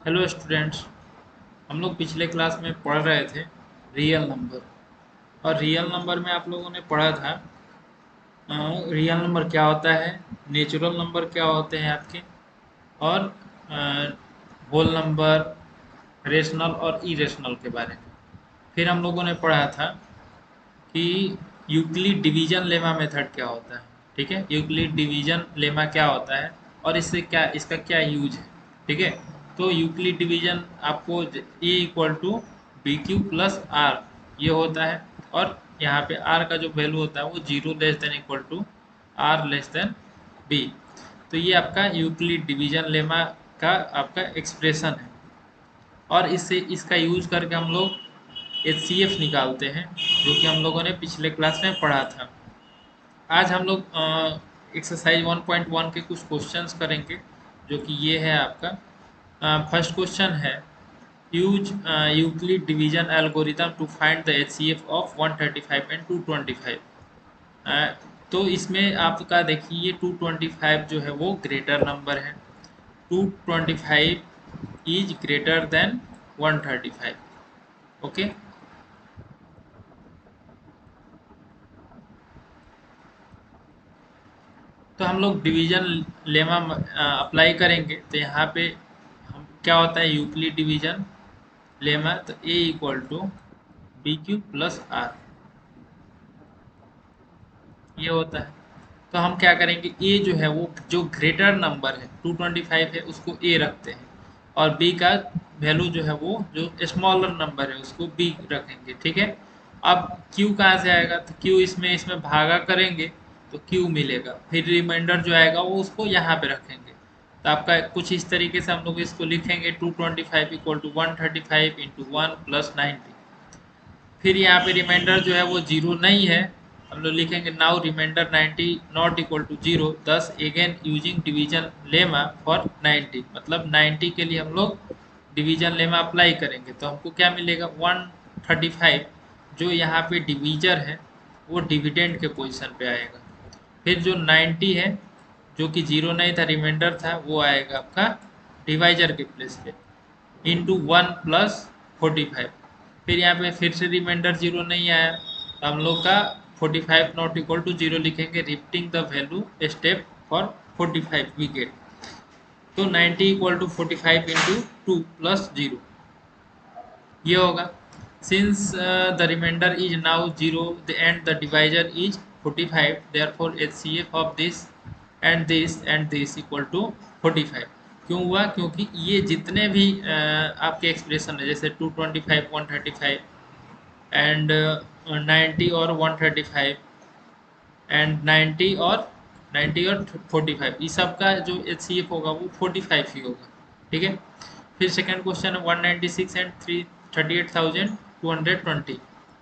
Hello students. हम लोग पिछले क्लास में पढ़ रहे थे रियल नंबर। और रियल नंबर में आप लोगों ने पढ़ा था रियल नंबर क्या होता है, नेचुरल नंबर क्या होते हैं आपके, और होल नंबर, रेशनल और इरेशनल के बारे में। फिर हम लोगों ने पढ़ा था कि यूक्लिड डिवीजन लेमा मेथड क्या होता है। ठीक है, यूक्लिड डिवीजन लेमा क्या होता है और इससे क्या, इसका क्या यूज है। ठीक है, तो यूक्लिड डिवीजन आपको a equal to b q plus r ये होता है। और यहाँ पे आर का जो वैल्यू होता है वो zero less than equal to R less than B. तो ये आपका यूक्लिड डिवीजन लेमा का आपका एक्सप्रेशन है। और इससे इसका यूज करके हम लोग एचसीएफ निकालते हैं, जो कि हम लोगों ने पिछले क्लास में पढ़ा था। आज हम लोग एक्सरसाइज 1.1 के कुछ क्वेश्चंस करेंगे, जो कि ये है आपका फर्स्ट क्वेश्चन है, use Euclid division algorithm to find the HCF of 135 and 225। तो इसमें आपका देखिए ये 225 जो है वो ग्रेटर नंबर है, 225 इज ग्रेटर देन 135। ओके, तो हम लोग डिवीजन लेमा अप्लाई करेंगे। तो यहाँ पे हम क्या होता है यूक्लिड डिवीजन लेमा, तो a equal to b q plus r ये होता है। तो हम क्या करेंगे, ए जो है वो जो ग्रेटर नंबर है 225 है उसको ए रखते हैं, और बी का वैल्यू जो है वो जो स्मॉलर नंबर है उसको बी रखेंगे। ठीक है, अब क्यू कहाँ से आएगा, तो क्यू इसमें इसमें भागा करेंगे तो क्यू मिलेगा, फिर रिमाइंडर जो आएगा वो उसको यहाँ पे रखेंगे। तो आपका कुछ इस तरीके से हम लोग इसको लिखेंगे 225 इक्वल टू 135 इंटू 1 + 90। फिर यहाँ पे रिमाइंडर जो है वो जीरो नहीं है, हम लोग लिखेंगे now remainder 90 not equal to zero, thus again using division lemma for 90, मतलब 90 के लिए हम लोग डिवीजन लेमा अप्लाई करेंगे। तो हमको क्या मिलेगा 135, जो यहाँ पे डिवीजर है वो डिविडेंड के पोजीशन पे आएगा। फिर जो 90 है जो कि जीरो नहीं था, रिमाइंडर था, वो आएगा आपका डिवाइजर के प्लेस पे इंटू 1 + 45। फिर यहाँ पे फिर से रिमाइंडर जीरो नहीं आया, तो हम लोग का 45 नॉट इक्वल टू जीरो लिखेंगे, repeating the value step for 45 we get. तो 90 इक्वल टू 45 इंटू 2 + 0 ये होगा। Since the reminder is now zero and the divisor is 45, therefore HCF of this and this equal to 45। क्यों हुआ, क्योंकि ये जितने भी आपके एक्सप्रेशन है जैसे 225 135 एंड 90 और 135 एंड 90 और 45, इस सब का जो एचसीएफ होगा वो 45 ही होगा। ठीक है, फिर सेकंड क्वेश्चन है 196 एंड 38,220।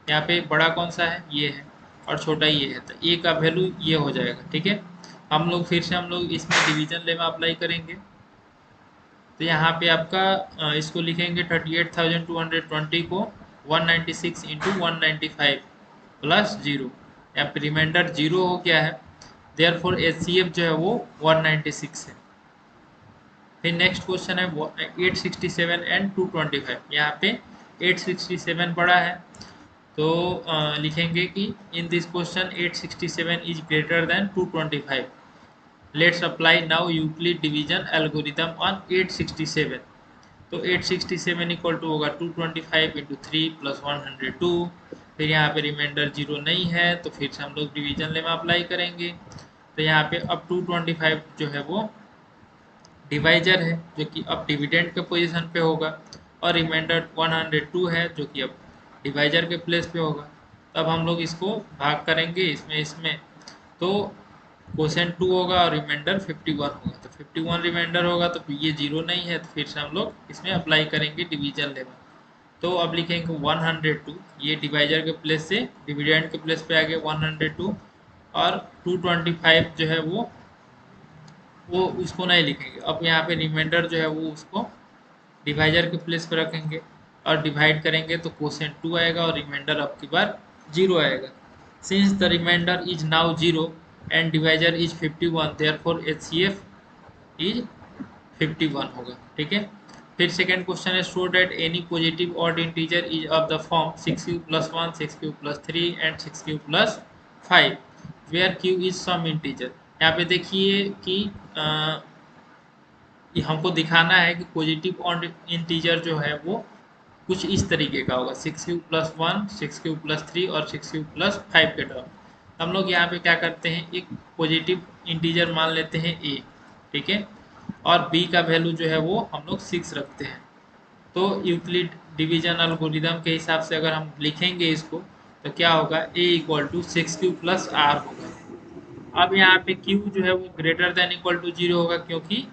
यहाँ पे बड़ा कौन सा है, ये है, और छोटा ये है, तो ए का वैल्यू ये हो जाएगा। ठीक है, हम लोग फिर से हम लोग इसमें डिवीजन लेमा अप्लाई करेंगे। तो यहाँ पे आपका इसको लिखेंगे 38,220 को 196 इंटू 195 प्लस जीरो, यहाँ पे रिमाइंडर जीरो हो गया है, therefore H C F जो है वो 196 है। फिर नेक्स्ट क्वेश्चन है 867 एंड 225। यहाँ पे 867 बड़ा है, तो लिखेंगे कि in this question 867 is greater than 225। Let's apply now Euclid division algorithm on 867। तो 867 इक्वल टू होगा 225 इंटू 3 + 102। फिर यहाँ पे रिमाइंडर जीरो नहीं है, तो फिर से हम लोग डिवीजन लेमा अप्लाई करेंगे। तो यहाँ पे अब 225 जो है वो डिवाइजर है, जो कि अब डिविडेंड के पोजीशन पे होगा, और रिमाइंडर 102 है जो कि अब डिवाइजर के प्लेस पे होगा। तब हम लोग इसको भाग करेंगे इसमें इसमें, तो क्वेश्चन 2 होगा और रिमाइंडर 51 होगा, तो 51 रिमाइंडर होगा, तो ये जीरो नहीं है, तो फिर से हम लोग इसमें अप्लाई करेंगे डिवीजन लेवल। तो अब लिखेंगे 102, ये डिवाइजर के प्लेस से डिविडेंड के प्लेस पे आ गया 102, और 225 जो है वो उसको नहीं लिखेंगे, अब यहाँ पे रिमाइंडर जो है वो उसको डिवाइजर के प्लेस पे रखेंगे और डिवाइड करेंगे, तो क्वेश्चन 2 आएगा और रिमाइंडर अब की बार जीरो आएगा। Since the reminder is now zero and divisor is 51, therefore HCF is 51 होगा। ठीक है, फिर सेकेंड क्वेश्चन है show that any positive odd integer is of the form 6q+1 6q+3 and 6q+5 where q is some integer. यहाँ पे देखिए कि ये हमको दिखाना है कि पॉजिटिव ऑड इंटीजर जो है वो कुछ इस तरीके का होगा 6q+1 6q+3 और 6q+5 के टर्म। हम लोग यहाँ पे क्या करते हैं, एक पॉजिटिव इंटीजर मान लेते हैं a, ठीक है, और b का वैल्यू जो है वो हम लोग 6 रखते हैं। तो यूक्लिड डिवीजन एल्गोरिदम के हिसाब से अगर हम लिखेंगे इसको तो क्या होगा, a = 6q+r होगा। अब यहाँ पे q जो है वो ग्रेटर देन इक्वल टू 0 होगा क्योंकि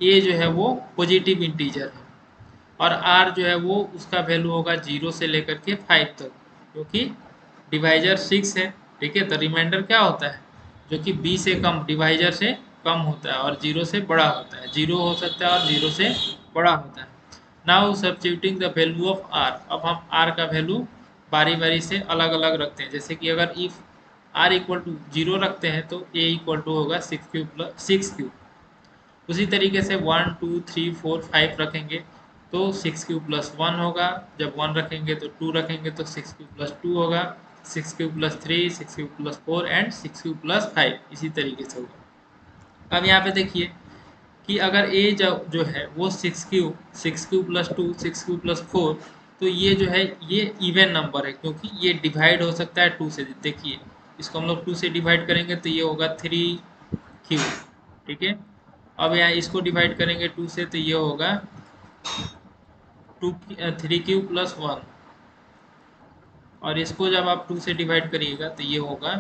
a जो है वो पॉजिटिव इंटीजर है, और r जो है वो उसका वैल्यू होगा 0 से लेकर के 5 तक, क्योंकि डिवाइजर 6 है, ठीक है। तो रिमाइंडर क्या होता है, जो कि b से कम, डिवाइजर से कम होता है और 0 से बड़ा होता है, 0 हो सकता है और 0 से बड़ा होता है। Now substituting the value of r, अब हम r का वैल्यू बारी बारी से अलग अलग रखते हैं। जैसे कि अगर इफ r = 0 रखते हैं तो a = होगा 6q। उसी तरीके से 1 2 3 4 5 रखेंगे तो 6q+1 होगा, जब 1 रखेंगे तो 2 रखेंगे तो 6q+2 होगा, 6q+3 6q+4 एंड 6q+5 इसी तरीके से होगा। अब यहाँ पे देखिए कि अगर a जो है वो 6q+2 6q+4, तो ये जो है ये इवन नंबर है क्योंकि ये डिवाइड हो सकता है 2 से। देखिए इसको हम लोग 2 से डिवाइड करेंगे तो ये होगा 3q, ठीक है। अब यहाँ इसको डिवाइड करेंगे 2 से तो ये होगा 3q+1, और इसको जब आप 2 से डिवाइड करिएगा तो ये होगा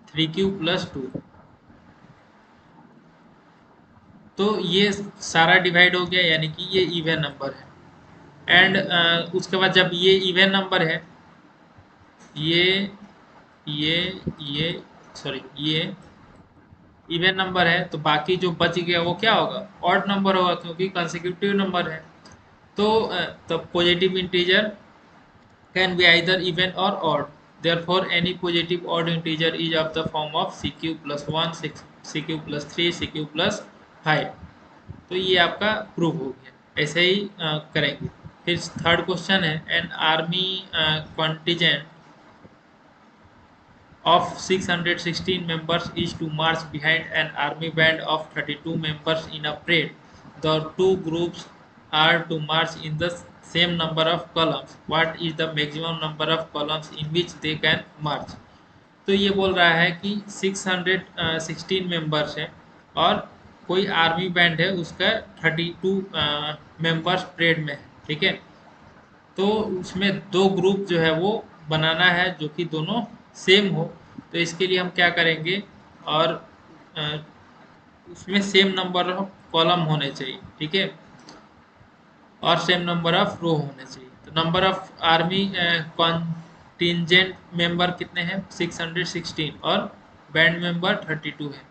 3q+2। तो ये सारा डिवाइड हो गया, यानी कि ये इवन नंबर है। एंड उसके बाद जब ये इवन नंबर है, ये ये ये सॉरी ये इवन नंबर है, तो बाकी जो बच गया वो क्या होगा, ऑड नंबर होगा क्योंकि कंसेक्यूटिव नंबर है। तो positive integer can be either even or odd. Therefore, any positive odd integer is of the form of cq+1, cq+3, cq+5। तो ये आपका प्रूफ हो गया। ऐसे ही करेंगे। फिर थर्ड क्वेश्चन है an army contingent of 616 members is to march behind an army band of 32 members in a parade. The two groups are to march in the same number of columns. What is the maximum number of columns in which they can march? तो ये बोल रहा है कि 616 members हैं और कोई army band है, उसका 32 मेंबर्स परेड में है, ठीक है। तो उसमें दो ग्रुप जो है वो बनाना है जो कि दोनों सेम हो। तो इसके लिए हम क्या करेंगे, और अ, उसमें सेम नंबर ऑफ कॉलम होने चाहिए, ठीक है, और सेम नंबर ऑफ रो होने चाहिए। तो number of army contingent member कितने हैं, 616, और बैंड मेंबर 32 है।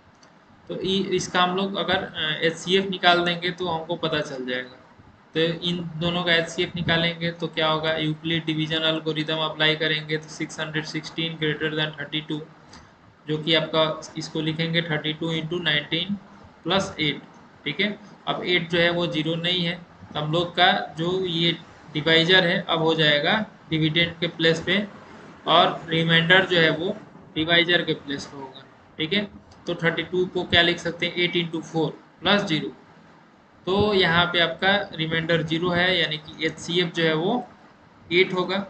तो इसका हम लोग अगर HCF निकाल देंगे तो हमको पता चल जाएगा। तो इन दोनों का HCF निकालेंगे तो क्या होगा, यूक्लिड डिवीजन एल्गोरिदम अप्लाई करेंगे तो 616 ग्रेटर देन 32, जो कि आपका इसको लिखेंगे 32 इंटू 19 प्लस 8, ठीक है। अब 8 जो है वो 0 नहीं है, तो हम लोग का जो ये डिवाइजर है अब हो जाएगा डिविडेंड के प्लेस पे, और रिमाइंडर जो है वो डिवाइजर के प्लेस पे होगा, ठीक है। तो 32 को क्या लिख सकते हैं, 8 इंटू 4 प्लस 0। तो यहाँ पे आपका रिमाइंडर 0 है, यानी कि HCF जो है वो 8 होगा।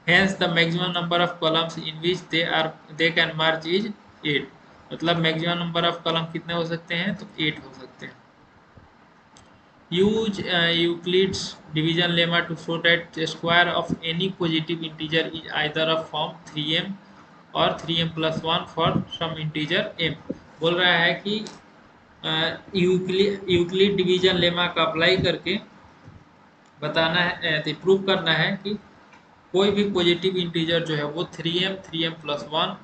Hence the maximum number of columns in which they can March is 8। मतलब मैक्सिमम नंबर ऑफ कॉलम कितने हो सकते हैं, तो 8 हो सकते हैं। Use Euclid's division lemma to show that square of any positive integer is either of form 3m और 3m+1 for some integer m। बोल रहा है कि यूक्लिड डिवीजन लेमा का अप्लाई करके बताना है, प्रूव करना है कि कोई भी पॉजिटिव इंटीजर जो है वो 3m 3m+1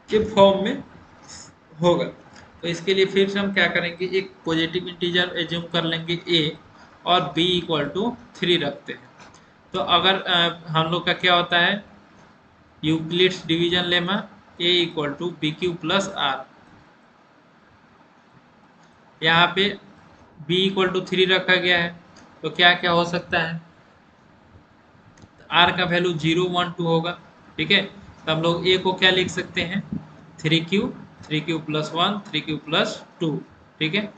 के फॉर्म में होगा। तो इसके लिए फिर से हम क्या करेंगे, एक पॉजिटिव इंटीजर एज्यूम कर लेंगे a, और b = 3 रखते हैं। तो अगर हम लोग का क्या होता है, Euclid's division lemma a = bq+r। यहाँ पे b इक्वल टू 3 रखा गया है, तो क्या क्या हो सकता है, r का वैल्यू 0 1 2 होगा। ठीक है, तो हम लोग a को क्या लिख सकते हैं, 3q, 3q plus 1, 3q plus 2। ठीक है,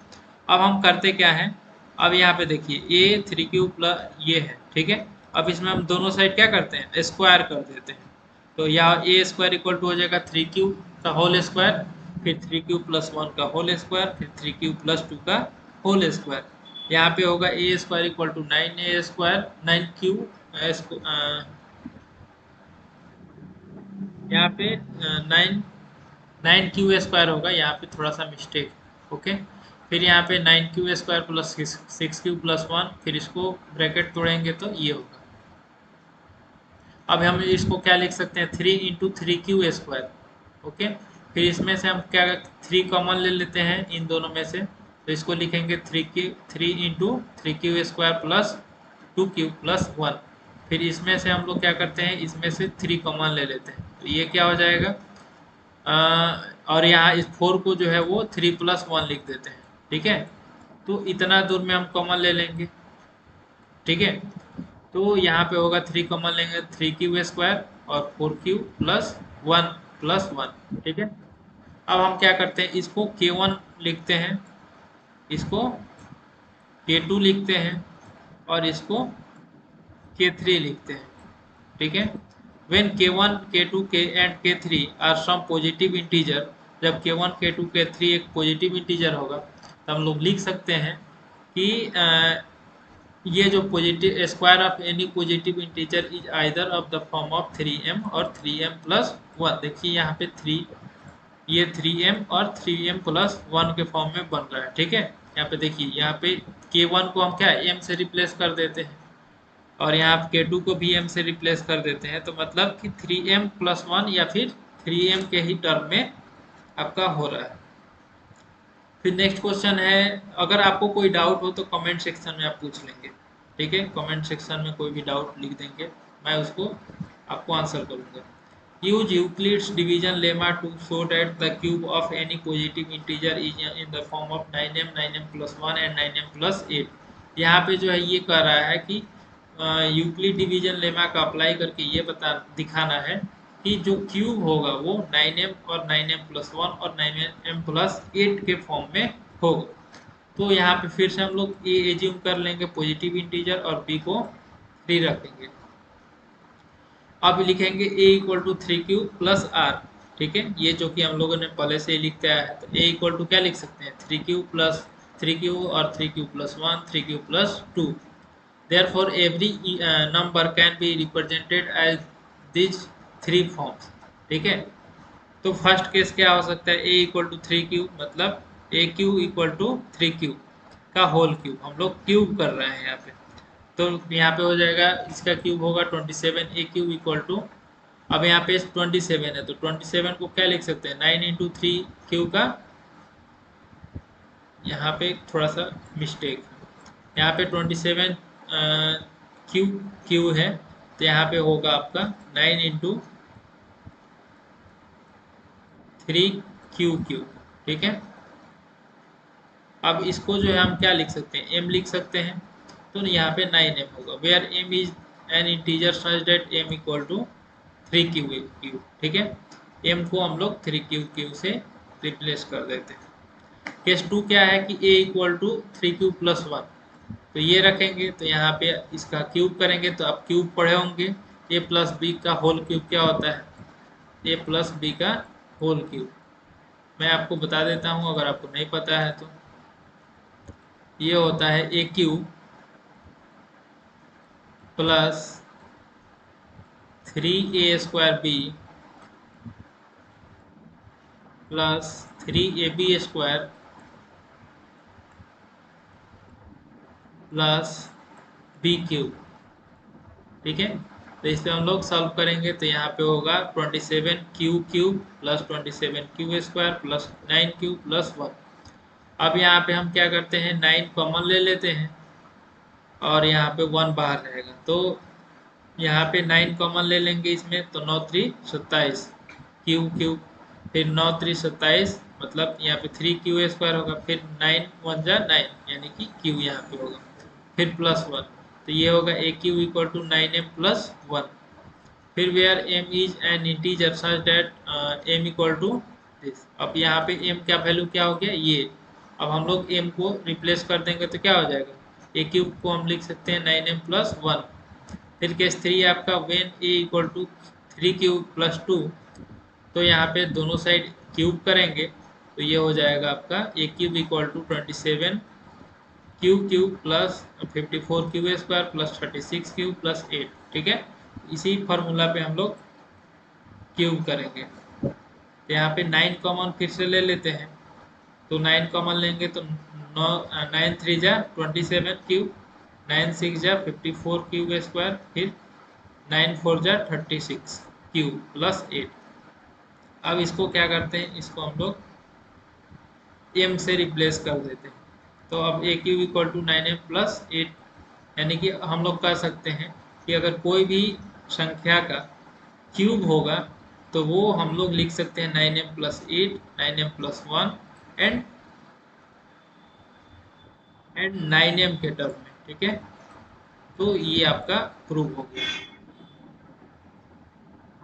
अब हम करते क्या है, अब यहाँ पे देखिए a 3q प्लस ये है। ठीक है, अब इसमें हम दोनों साइड क्या करते हैं, स्क्वायर कर देते हैं। तो यहाँ ए स्क्वायर इक्वल टू हो जाएगा 3q का होल स्क्वायर, फिर 3q प्लस 1 का होल स्क्वायर, फिर 3q प्लस 2 का होल स्क्वायर। यहाँ पे होगा a square equal to 9a square, 9q, यहाँ पे 9 स्क्वायर होगा, यहाँ पे थोड़ा सा मिस्टेक। ओके, फिर यहाँ पे 9q square plus 6q plus 1, फिर इसको ब्रैकेट तोड़ेंगे तो ये होगा। अब हम इसको क्या लिख सकते हैं, 3 इंटू 3q स्क्वायर। ओके, फिर इसमें से हम क्या 3 कॉमन ले लेते हैं इन दोनों में से, तो इसको लिखेंगे 3 into 3q square plus 2q plus 1। फिर इसमें से हम लोग क्या करते हैं, इसमें से 3 कॉमन ले लेते हैं, तो ये क्या हो जाएगा, और यहाँ इस 4 को जो है वो 3 प्लस 1 लिख देते हैं। ठीक है, तो इतना दूर में हम कॉमन ले लेंगे। ठीक है, तो यहाँ पे होगा 3 कॉमन लेंगे, 3q स्क्वायर और 4q प्लस 1 प्लस 1। ठीक है, अब हम क्या करते हैं, इसको k1 लिखते हैं, इसको k2 लिखते हैं, और इसको k3 लिखते हैं। ठीक है, when k1 k2 k and k3 are some positive integer, जब k1 k2 k3 एक पॉजिटिव इंटीजर होगा, तो हम लोग लिख सकते हैं कि ये जो positive square of any positive integer is either of the form of 3m और 3m प्लस 1। देखिए यहाँ पे 3, ये 3m और 3m प्लस 1 के फॉर्म में बन रहा है। ठीक है, यहाँ पे देखिए, यहाँ पे k1 को हम क्या m से रिप्लेस कर देते हैं, और यहाँ आप k2 को भी m से रिप्लेस कर देते हैं, तो मतलब कि 3m प्लस 1 या फिर 3m के ही टर्म में आपका हो रहा है। फिर नेक्स्ट क्वेश्चन है, अगर आपको कोई डाउट हो तो कमेंट सेक्शन में आप पूछ लेंगे। ठीक है, कमेंट सेक्शन में कोई भी डाउट लिख देंगे, मैं उसको आपको आंसर करूँगा। Use Euclid's division lemma to show that the cube of any positive integer is in the form of 9m, 9m plus 1 and 9m plus 8। यहाँ पे जो है ये कह रहा है कि यूक्लिड डिवीजन लेमा का अप्लाई करके ये दिखाना है कि जो क्यूब होगा वो 9m और 9m प्लस 1 और 9m प्लस 8 के फॉर्म में होगा। तो यहाँ पे फिर से हम लोग ए एज्यूम कर लेंगे पॉजिटिव इंटीजर, और बी को 3 रखेंगे। अब लिखेंगे a equal to 3q plus R. ठीक है, ये जो कि हम लोगों ने पहले से ही लिखते आया है, तो a इक्वल टू क्या लिख सकते हैं, 3q प्लस 3q और 3q plus 1, 3q plus 2। Therefore, every number can be represented as these 3 forms। ठीक है, तो फर्स्ट केस क्या हो सकता है, a इक्वल टू 3q, मतलब ए क्यू इक्वल टू 3q का होल क्यूब, हम लोग क्यूब कर रहे हैं यहाँ पे। तो यहाँ पे हो जाएगा, इसका क्यूब होगा 27, ए क्यूब इक्वल टू, अब यहाँ पे 27 है, तो 27 को क्या लिख सकते हैं, 9 इंटू 3 क्यू का, यहाँ पे थोड़ा सा मिस्टेक, यहाँ पे 27 क्यू क्यू है, तो यहाँ पे होगा आपका 9 इंटू 3q। ठीक है, अब इसको जो है हम क्या लिख सकते हैं, m लिख सकते हैं, तो यहाँ पे 9m होगा, where m is an integer such that m equal to 3q। ठीक है, m को हम लोग 3q से रिप्लेस कर देते हैं। केस 2 क्या है कि a equal to 3q plus 1, तो ये रखेंगे, तो यहाँ पे इसका क्यूब करेंगे, तो आप क्यूब पढ़े होंगे, a प्लस बी का होल क्यूब क्या होता है, a प्लस बी का होल क्यूब। मैं आपको बता देता हूँ अगर आपको नहीं पता है तो, ये होता है a cube plus 3a² b plus 3ab² plus b³। ठीक है, तो इस पर हम लोग सॉल्व करेंगे, तो यहाँ पे होगा 27q³ plus 27q² plus 9q plus 1। अब यहाँ पे हम क्या करते हैं, 9 कॉमन ले लेते हैं, और यहाँ पे 1 बाहर रहेगा, तो यहाँ पे 9 कॉमन ले लेंगे इसमें, तो 9 3 27 क्यूब क्यूब, फिर 9 3 27 मतलब यहाँ पे 3 क्यू² होगा, फिर 9 1 जा 9 यानी कि क्यू यहाँ पे होगा, फिर +1, तो ये होगा ए क्यू इक्वल टू 9m+1। फिर where m is an integer such that m equal to this. अब यहाँ पे m क्या वैल्यू क्या हो गया ये, अब हम लोग m को रिप्लेस कर देंगे तो क्या हो जाएगा, ए क्यूब को हम लिख सकते हैं 9m+1। फिर केस 3 आपका वेन a इक्वल टू 3 क्यूब+2, तो यहाँ पे दोनों साइड क्यूब करेंगे तो ये हो जाएगा आपका a cube equal to 27 q plus 54 क्यू² प्लस 36 क्यू+8। ठीक है, इसी फार्मूला पे हम लोग क्यूब करेंगे। तो यहाँ पे 9 कॉमन फिर से ले लेते हैं, तो 9 कॉमन लेंगे तो 9 3 जा 27 क्यूब, 9 6 जा 54 क्यू², फिर 9 4 जा 36 क्यू+8। अब इसको क्या करते हैं, इसको हम लोग m से रिप्लेस कर देते हैं, तो अब ए क्यूब इक्वल टू 9m+8, यानी कि हम लोग कह सकते हैं कि अगर कोई भी संख्या का क्यूब होगा तो वो हम लोग लिख सकते हैं 9m+8, 9m+1 एंड 9m के टर्म में। ठीक है, तो ये आपका प्रूव हो गया।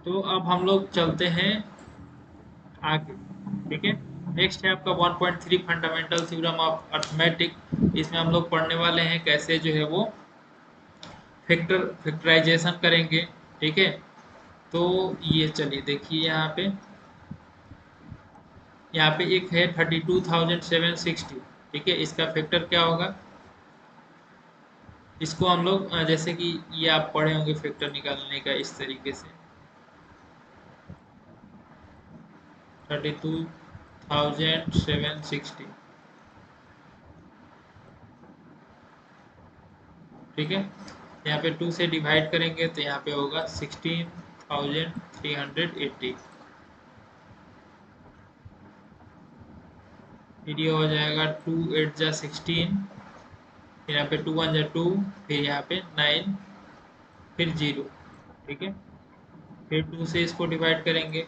तो अब हम लोग चलते हैं आगे। ठीक है, नेक्स्ट है आपका 1.3 फंडामेंटल थ्योरम ऑफ अर्थमेटिक। इसमें हम लोग पढ़ने वाले हैं कैसे जो है वो फैक्टराइजेशन करेंगे। ठीक है, तो ये चलिए देखिए यहाँ पे एक है 32,760। ठीक है, इसका फैक्टर क्या होगा, इसको हम लोग जैसे कि ये आप पढ़े होंगे फैक्टर निकालने का इस तरीके से 32,760। ठीक है, यहाँ पे 2 से डिवाइड करेंगे तो यहाँ पे होगा 16,380। फिर ये हो जाएगा 2 8 जा 16, फिर यहाँ पे 2 1 जा 2, फिर यहाँ पे 9, फिर 0। ठीक है, फिर 2 से इसको डिवाइड करेंगे,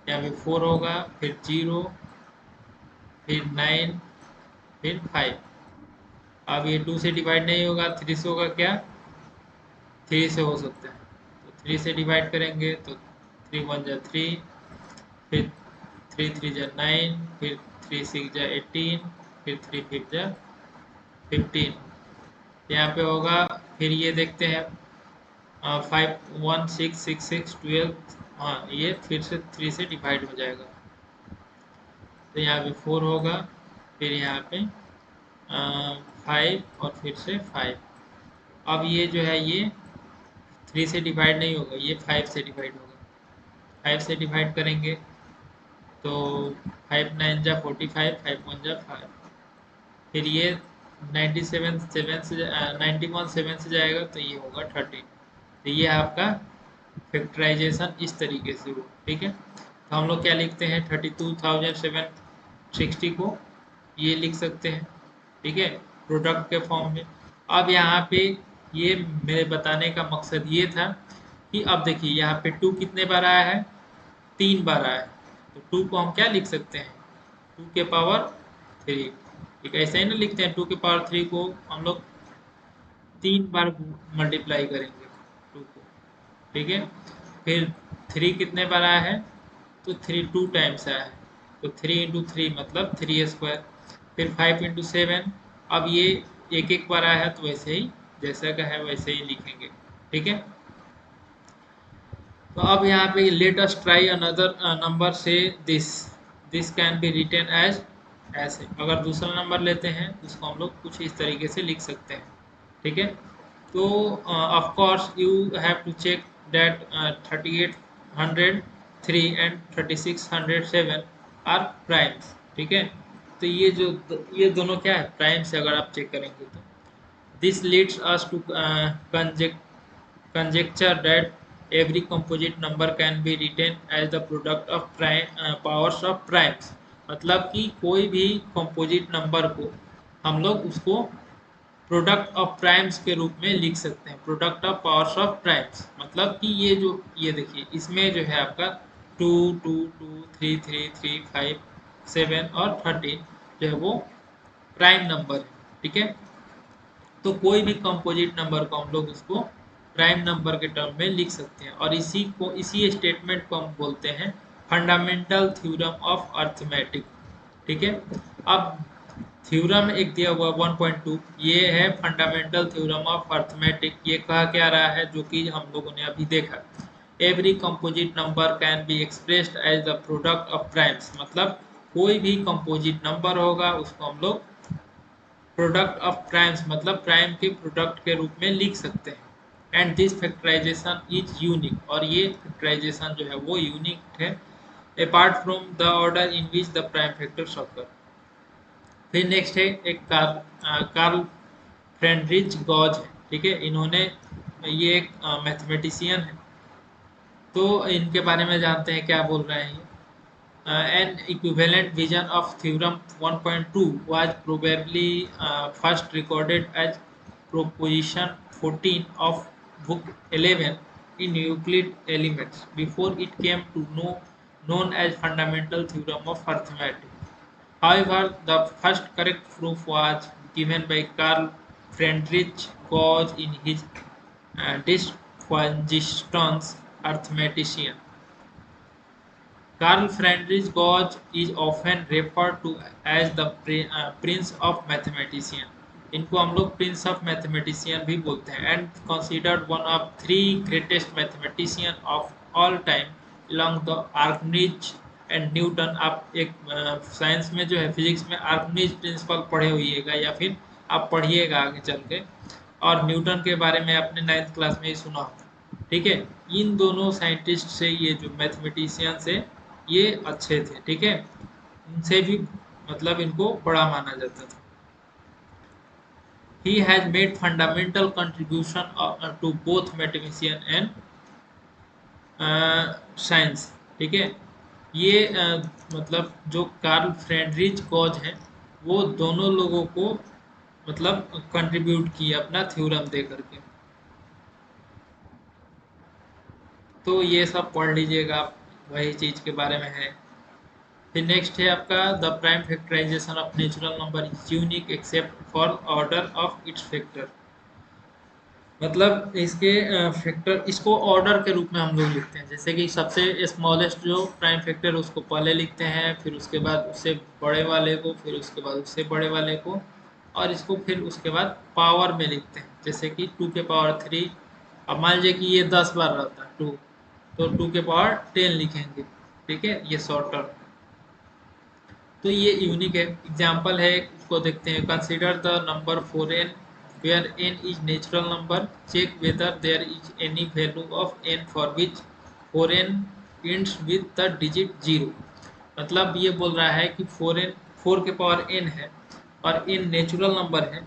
यहाँ पे 4 होगा, फिर 0, फिर 9, फिर 5। अब ये 2 से डिवाइड नहीं होगा, 3 से होगा क्या, 3 से हो सकता है, तो 3 से डिवाइड करेंगे तो 3 1 जा 3, फिर 3 3 जा 9, फिर 3 6 जा 18, फिर 3 5 जा 15। यहाँ पे होगा, फिर ये देखते हैं 5 1 6 6 6 12, हाँ ये फिर से 3 से डिवाइड हो जाएगा, तो यहाँ पे 4 होगा, फिर यहाँ पे 5 और फिर से 5। अब ये जो है ये 3 से डिवाइड नहीं होगा, ये 5 से डिवाइड होगा। 5 से डिवाइड करेंगे तो 5 9 जा 45, 5 1 जा 5, फिर ये 97 7 से 91 7 से जाएगा तो ये होगा 13। तो ये आपका फैक्टराइजेशन इस तरीके से हो। ठीक है, तो हम लोग क्या लिखते हैं 32,760 को ये लिख सकते हैं। ठीक है, प्रोडक्ट के फॉर्म में। अब यहाँ पे ये मेरे बताने का मकसद ये था कि अब देखिए यहाँ पे 2 कितने बार आया है, 3 बार आया है, तो 2 को हम क्या लिख सकते हैं 2 के पावर 3। ठीक है, ऐसे ही ना लिखते हैं 2 के पावर 3 को हम लोग 3 बार मल्टीप्लाई करेंगे 2 को। ठीक है, फिर 3 कितने बार आया है, तो 3 2 टाइम्स आया है, तो 3 इंटू 3 मतलब 3² फिर 5 इंटू 7, अब ये एक एक बार आया है तो वैसे ही जैसा का है वैसे ही लिखेंगे। ठीक है, तो अब यहाँ पे let us try another number से this this can be written as ऐसे। अगर दूसरा नंबर लेते हैं तो उसको हम लोग कुछ इस तरीके से लिख सकते हैं। ठीक है, तो of course you have to check that 3803 and 3607 are primes. ठीक है, तो ये दोनों क्या है, प्राइम्स है। अगर आप चेक करेंगे तो this leads us to conjecture that every composite number can be written as the product of powers of primes। मतलब कि कोई भी composite नंबर को हम लोग उसको प्रोडक्ट ऑफ प्राइम्स के रूप में लिख सकते हैं, product of powers of primes. मतलब कि ये देखिए इसमें जो है आपका 2 2 2 3 3 3 5 7 और 13 जो है वो प्राइम नंबर है। ठीक है, तो कोई भी कंपोजिट नंबर को हम लोग उसको प्राइम नंबर के टर्म में लिख सकते हैं, और इसी स्टेटमेंट को हम बोलते हैं फंडामेंटल थ्योरम ऑफ अर्थमेटिक। ठीक है, अब थ्योरम एक दिया हुआ 1.2, ये है फंडामेंटल थ्योरम ऑफ अर्थमेटिक। ये कहा क्या रहा है, जो कि हम लोगों ने अभी देखा, every composite number can be expressed as the product of primes. मतलब कोई भी कंपोजिट नंबर होगा उसको हम लोग प्रोडक्ट ऑफ प्राइम्स मतलब प्राइम के प्रोडक्ट के रूप में लिख सकते हैं। And this factorisation is unique, और ये फैक्टराइजेशन जो है वो यूनिक है apart from the order in which the prime factors occur. फिर नेक्स्ट है एक कार्ल फ्रेडरिच गॉज है। ठीक है, इन्होंने, ये एक मैथमेटिशियन है, तो इनके बारे में जानते हैं क्या बोल रहे हैं ये। An equivalent version of theorem 1.2 was probably first recorded as proposition 14 of book 11 in Euclid Elements before it came to know known as fundamental theorem of arithmetic. However, the first correct proof was given by Carl Friedrich Gauss in his Disquisitiones Arithmetician. Carl Friedrich Gauss is often referred to as the Prince of Mathematician. इनको हम लोग Prince of mathematician भी बोलते हैं, and considered one of three greatest mathematician of all time along the Archimedes and Newton. आप एक science में जो है, फिजिक्स में आर्कनिज प्रिंसिपल पढ़े होइएगा या फिर आप पढ़िएगा आगे चल के, और न्यूटन के बारे में आपने 9th क्लास में ही सुना होगा। ठीक है, इन दोनों साइंटिस्ट से, ये जो मैथमेटिशियन से, ये अच्छे थे। ठीक है, इनसे भी मतलब इनको बड़ा माना जाता था। He has made fundamental contribution to both mathematician and science. ठीक है, ये मतलब जो कार्ल फ्रेडरिच गॉज है, वो दोनों लोगों को मतलब कंट्रीब्यूट किया अपना थ्योरम दे करके। तो ये सब पढ़ लीजिएगा आप, वही चीज़ के बारे में है। फिर नेक्स्ट है आपका the prime factorisation of natural number is unique except for order of its factor. मतलब इसके फैक्टर, इसको ऑर्डर के रूप में हम लोग लिखते हैं, जैसे कि सबसे स्मॉलेस्ट जो प्राइम फैक्टर है उसको पहले लिखते हैं, फिर उसके बाद उससे बड़े वाले को, फिर उसके बाद उससे बड़े वाले को, और इसको फिर उसके बाद पावर में लिखते हैं, जैसे कि 2 के पावर 3। अब मान लीजिए कि ये 10 बार रहता है 2, तो 2 के पावर 10 लिखेंगे। ठीक है, ये शॉर्ट टर्म। तो ये यूनिक है। एग्जाम्पल है, इसको देखते हैं। Consider the number 4n where n is natural number. Check whether there is any value of n for which 4n ends with the digit 0। मतलब ये बोल रहा है कि 4n 4 के पावर n है और n नेचुरल नंबर है,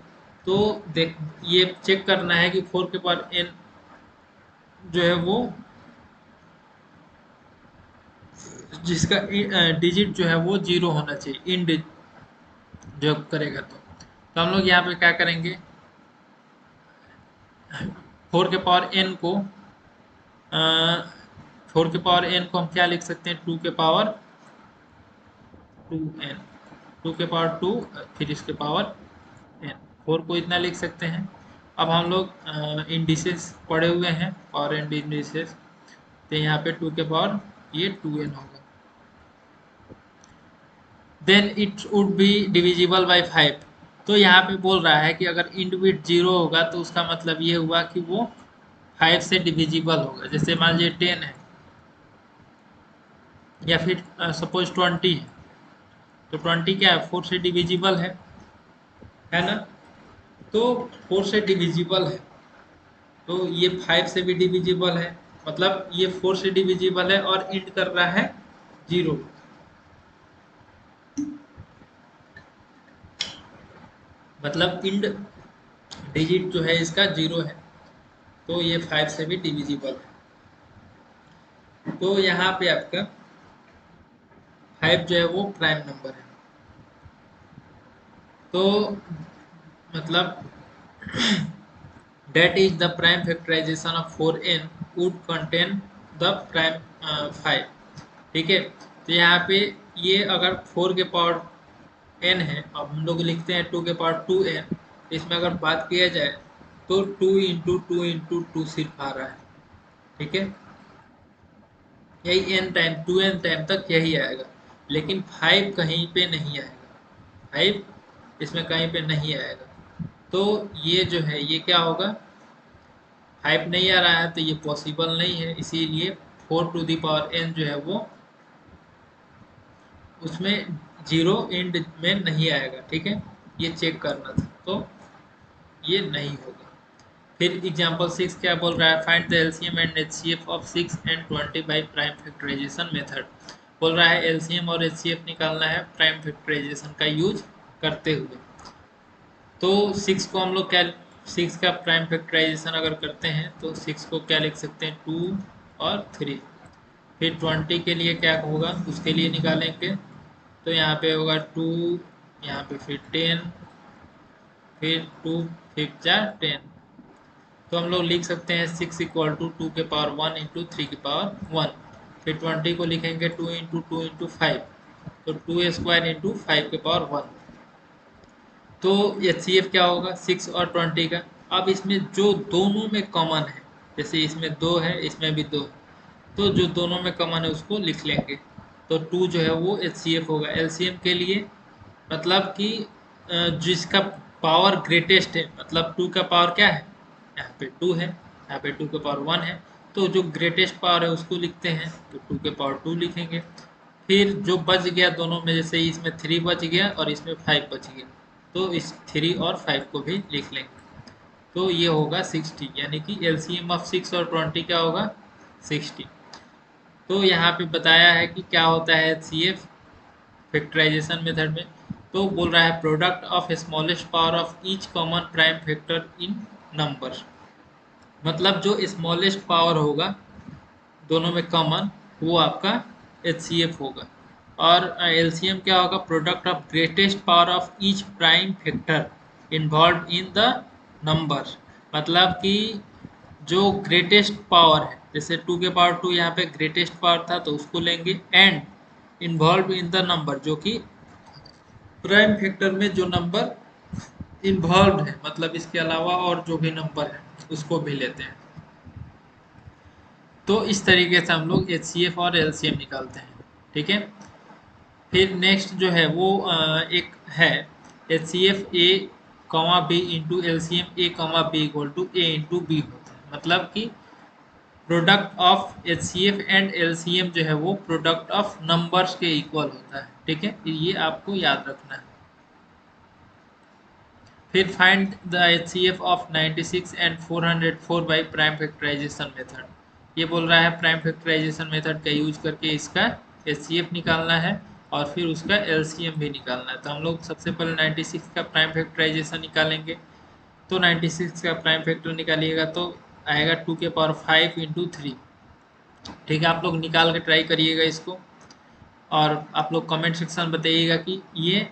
तो देख ये चेक करना है कि 4 के पावर n जो है वो जिसका डिजिट जो है वो 0 होना चाहिए, इन जो करेगा। तो हम लोग यहाँ पे क्या करेंगे, 4 के पावर n को 4 के पावर n को हम क्या लिख सकते हैं, 2 के पावर 2n, 2 के पावर 2 फिर इसके पावर n, 4 को इतना लिख सकते हैं। अब हम लोग इंडिसेस पढ़े हुए हैं, पावर एंड इंडिसेस, तो यहाँ पे 2 के पावर ये 2n होगा। Then it would be divisible by 5। तो यहाँ पे बोल रहा है कि अगर इंड बिट 0 होगा तो उसका मतलब ये हुआ कि वो 5 से डिविजिबल होगा। जैसे मान लीजिए 10 है या फिर सपोज 20 है, तो 20 क्या है, 4 से डिविजिबल है ना। तो 4 से डिविजिबल है, तो ये 5 से भी डिविजिबल है, मतलब ये 4 से डिविजिबल है और इंड कर रहा है 0। मतलब इंड डिजिट जो है इसका 0 है, तो ये 5 से भी डिविजिबल है। तो यहाँ पे आपका 5 जो है वो प्राइम नंबर है। तो मतलब that is the prime factorization of 4n would contain the prime 5। ठीक है, तो यहाँ पे ये अगर 4 के पावर n है, अब हम लोग लिखते हैं 2 के पावर 2n, इसमें अगर बात किया जाए तो 2 सिर्फ आ रहा है, ठीक है। यही n टाइम 2n टाइम तक यही आएगा, लेकिन 5 कहीं पे नहीं आएगा, 5 इसमें कहीं पे नहीं आएगा। तो ये जो है ये क्या होगा, 5 नहीं आ रहा है तो ये पॉसिबल नहीं है, इसीलिए 4 टू द पावर n जो है वो उसमें जीरो एंड में नहीं आएगा, ठीक है। ये चेक करना था, तो ये नहीं होगा। फिर एग्जांपल 6 क्या बोल रहा है, find the LCM and HCF of 6 and 20 by prime factorisation method. बोल रहा है एलसीएम और एचसीएफ निकालना है प्राइम फैक्टराइजेशन का यूज करते हुए। तो 6 को हम लोग क्या, 6 का प्राइम फैक्टराइजेशन अगर करते हैं तो 6 को क्या लिख सकते हैं, 2 और 3। फिर 20 के लिए क्या होगा, उसके लिए निकालेंगे तो यहाँ पे होगा 2, यहाँ पे फिर 10, फिर 2 फिर 4 10। तो हम लोग लिख सकते हैं 6 इक्वल टू 2 के पावर 1 इंटू 3 के पावर 1। फिर 20 को लिखेंगे 2 इंटू 5, तो 2 स्क्वायर इंटू 5 के पावर 1। तो एचसीएफ क्या होगा 6 और 20 का। अब इसमें जो दोनों में कॉमन है, जैसे इसमें 2 है इसमें भी 2 है, तो जो दोनों में कॉमन है उसको लिख लेंगे। तो 2 जो है वो एचसीएफ होगा एलसीएम के लिए, मतलब कि जिसका पावर ग्रेटेस्ट है, मतलब 2 का पावर क्या है, यहाँ पे 2 है, यहाँ पे 2 का पावर 1 है, तो जो ग्रेटेस्ट पावर है उसको लिखते हैं, तो 2 के पावर 2 लिखेंगे। फिर जो बच गया दोनों में, जैसे इसमें 3 बच गया और इसमें 5 बच गया, तो इस 3 और 5 को भी लिख लेंगे। तो ये होगा 60, यानी कि एलसीएम ऑफ 6 और 20 क्या होगा 60। तो यहाँ पे बताया है कि क्या होता है एचसीएफ फैक्टराइजेशन मेथड में। तो बोल रहा है product of smallest power of each common prime factor in number, मतलब जो स्मॉलेस्ट पावर होगा दोनों में कॉमन, वो आपका एचसीएफ होगा। और एलसीएम क्या होगा, product of greatest power of each prime factor involve in the number, मतलब कि जो ग्रेटेस्ट पावर है, जैसे 2 के पावर 2 यहाँ पे ग्रेटेस्ट पावर था तो उसको लेंगे, and involve in the number, जो कि प्राइम फैक्टर में जो नंबर इन्वॉल्व है, मतलब इसके अलावा और जो भी नंबर है उसको भी लेते हैं। तो इस तरीके से हम लोग एचसीएफ और एलसीएम निकालते हैं, ठीक है। फिर नेक्स्ट जो है वो एक है H C F A comma B into L C M A comma B equal to A into B होता है, मतलब कि product of H C F and L C M जो है वो प्रोडक्ट ऑफ नंबर्स के इक्वल होता है, ठीक है, ये आपको याद रखना है। फिर find the H C F of 96 and 404 by prime factorisation method. ये बोल रहा है प्राइम फैक्टराइजेशन मेथड का यूज करके इसका एच सी एफ निकालना है और फिर उसका एल सी एम भी निकालना है। तो हम लोग सबसे पहले 96 का प्राइम फैक्टराइजेशन निकालेंगे। तो 96 का प्राइम फैक्टर निकालिएगा तो आएगा 2 के पावर 5 इंटू 3, ठीक है। आप लोग निकाल के ट्राई करिएगा इसको और आप लोग कमेंट सेक्शन में बताइएगा कि ये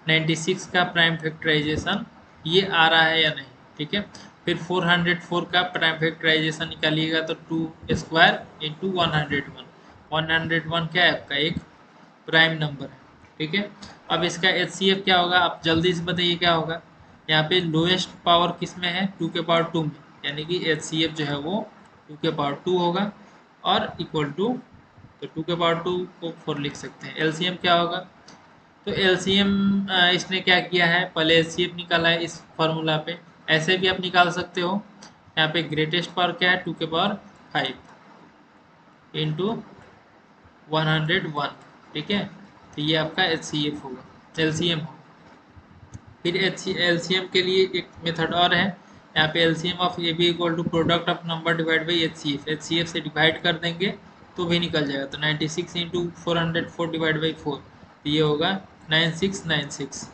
96 का प्राइम फैक्टराइजेशन ये आ रहा है या नहीं, ठीक है। फिर 404 का प्राइम फैक्टराइजेशन निकालिएगा तो 2 स्क्वायर इंटू 101, 101 क्या है आपका एक प्राइम नंबर है, ठीक है। अब इसका एचसीएफ क्या होगा, आप जल्दी से बताइए क्या होगा। यहाँ पे लोएस्ट पावर किस में है, 2 के पावर 2 में, यानी कि एचसीएफ जो है वो 2 के पावर 2 होगा और इक्वल टू, तो 2 के पावर 2 को 4 लिख सकते हैं। एलसीएम क्या होगा, तो एलसीएम इसने क्या किया है, पहले एचसीएफ निकाला है इस फार्मूला पे, ऐसे भी आप निकाल सकते हो। यहाँ पे ग्रेटेस्ट पावर क्या है 2 के पावर 5 इंटू 101, ठीक है। तो ये आपका एचसीएफ होगा, एलसीएम होगा। फिर एलसीएम के लिए एक मेथड और है, यहाँ पे LCM of A B equal to product of number divide by HCF, HCF से डिवाइड कर देंगे तो भी निकल जाएगा। तो 96 इंटू 404 डिवाइड बाई 4, तो ये होगा 9696।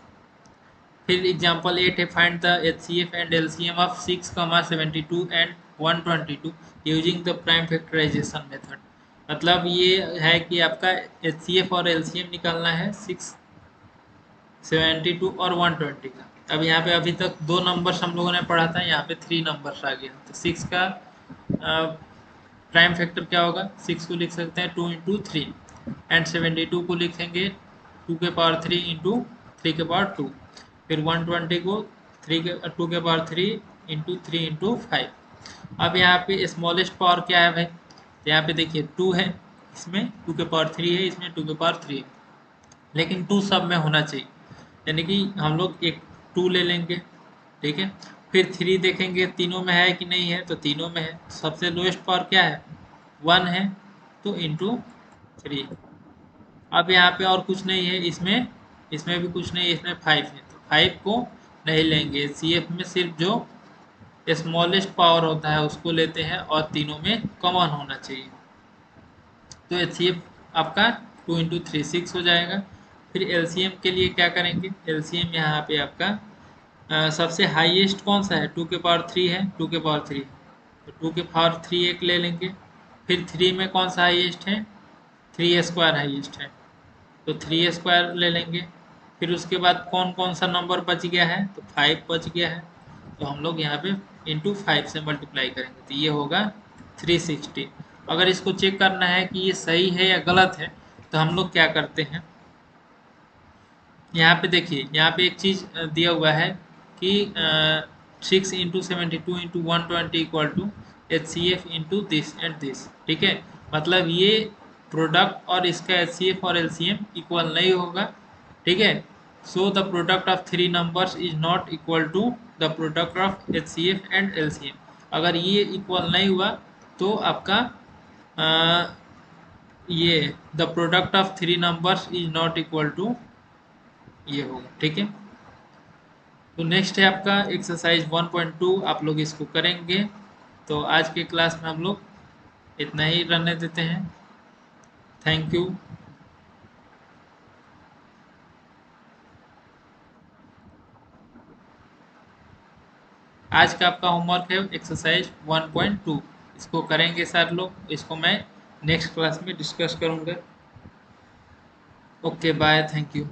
फिर एग्जांपल 8 है, find the HCF and LCM of 6, 72 and 122 using the prime factorisation method, मतलब ये है कि आपका एचसीएफ और एलसीएम निकालना है 6, 72 और 120 का। अब यहाँ पे अभी तक 2 नंबर्स हम लोगों ने पढ़ा था, यहाँ पे 3 नंबर्स आ गया। तो 6 का प्राइम फैक्टर क्या होगा, 6 को लिख सकते हैं 2 इंटू 3, एंड 72 को लिखेंगे 2 के पावर 3 इंटू 3 के पावर 2, फिर 120 को 2 के पावर 3 इंटू 3 इंटू 5। अब यहाँ पे स्मॉलेस्ट पावर क्या है भाई, तो यहाँ पे देखिए 2 है, इसमें 2 के पावर 3 है, इसमें 2 के पावर 3 है, लेकिन 2 सब में होना चाहिए, यानी कि हम लोग एक 2 ले लेंगे, ठीक है। फिर 3 देखेंगे तीनों में है कि नहीं है, तो तीनों में है। सबसे लोएस्ट पावर क्या है, 1 है, तो इंटू 3। अब यहाँ पे और कुछ नहीं है, इसमें इसमें भी कुछ नहीं है, इसमें 5 है, तो 5 को नहीं लेंगे। CF में सिर्फ जो स्मॉलेस्ट पावर होता है उसको लेते हैं और तीनों में कॉमन होना चाहिए। तो HCF आपका 2 इंटू 3 6 हो जाएगा। फिर LCM के लिए क्या करेंगे, LCM यहाँ पे आपका सबसे हाईएस्ट कौन सा है, 2 के पावर 3 है, 2 के पावर 3, तो 2 के पावर 3 एक ले लेंगे। फिर 3 में कौन सा हाईएस्ट है, 3 स्क्वायर हाईएस्ट है, तो 3 स्क्वायर ले लेंगे। फिर उसके बाद कौन कौन सा नंबर बच गया है, तो 5 बच गया है, तो हम लोग यहाँ पे इंटू 5 से मल्टीप्लाई करेंगे, तो ये होगा 360। अगर इसको चेक करना है कि ये सही है या गलत है, तो हम लोग क्या करते हैं, यहाँ पे देखिए, यहाँ पे एक चीज़ दिया हुआ है कि 6 into 72 into 120 equal to HCF into this and this, ठीक है। मतलब ये प्रोडक्ट और इसका HCF और LCM इक्वल नहीं होगा, ठीक है। So the product of 3 numbers is not equal to the product of HCF and LCM। अगर ये इक्वल नहीं हुआ तो आपका ये the product of 3 numbers is not equal to ये होगा, ठीक है। तो नेक्स्ट है आपका एक्सरसाइज 1.2, आप लोग इसको करेंगे। तो आज के क्लास में हम लोग इतना ही रहने देते हैं। Thank you. आज का आपका होमवर्क है एक्सरसाइज 1.2, इसको करेंगे सर लोग, इसको मैं नेक्स्ट क्लास में डिस्कस करूँगा। Okay bye, thank you.